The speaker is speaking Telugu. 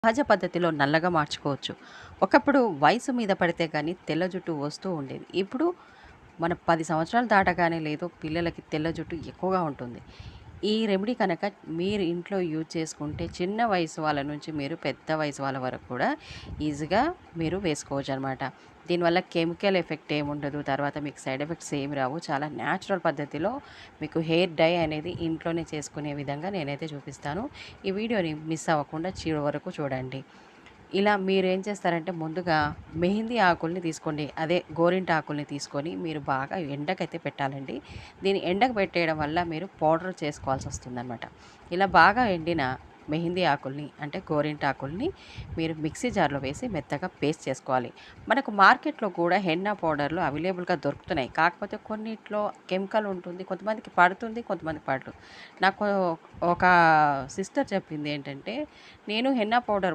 సహజ పద్ధతిలో నల్లగా మార్చుకోవచ్చు. ఒకప్పుడు వయసు మీద పడితే గానీ తెల్ల జుట్టు వస్తూ ఉండేది. ఇప్పుడు మన 10 సంవత్సరాలు దాటగానే లేదు పిల్లలకి తెల్ల జుట్టు ఎక్కువగా ఉంటుంది. ఈ రెమెడీ కనుక మీరు ఇంట్లో యూజ్ చేసుకుంటే చిన్న వయసు వాళ్ళ నుంచి మీరు పెద్ద వయసు వాళ్ళ వరకు కూడా ఈజీగా మీరు వేసుకోవచ్చనమాట. దీనివల్ల కెమికల్ ఎఫెక్ట్ ఏముండదు. తర్వాత మీకు సైడ్ ఎఫెక్ట్స్ ఏమి రావు. చాలా న్యాచురల్ పద్ధతిలో మీకు హెయిర్ డై అనేది ఇంట్లోనే చేసుకునే విధంగా నేనైతే చూపిస్తాను. ఈ వీడియోని మిస్ అవ్వకుండా చివరి వరకు చూడండి. ఇలా మీరేం చేస్తారంటే ముందుగా మెహందీ ఆకుల్ని తీసుకోండి. అదే గోరింట ఆకుల్ని తీసుకొని మీరు బాగా ఎండకైతే పెట్టాలండి. దీన్ని ఎండకు పెట్టేయడం వల్ల మీరు పౌడర్ చేసుకోవాల్సొస్తుందనమాట. ఇలా బాగా ఎండిన మెహందీ ఆకుల్ని అంటే గోరింట ఆకుల్ని మీరు మిక్సీ జార్‌లో వేసి మెత్తగా పేస్ట్ చేసుకోవాలి. మనకు మార్కెట్‌లో కూడా హెన్నా పౌడర్‌లు అవైలబుల్‌గా దొరుకుతున్నాయి. కాకపోతే కొన్నిట్లో కెమికల్ ఉంటుంది. కొంతమందికి పడుతుంది. కొంతమందికి పడదు. నాకు ఒక సిస్టర్ చెప్పింది ఏంటంటే, నేను హెన్నా పౌడర్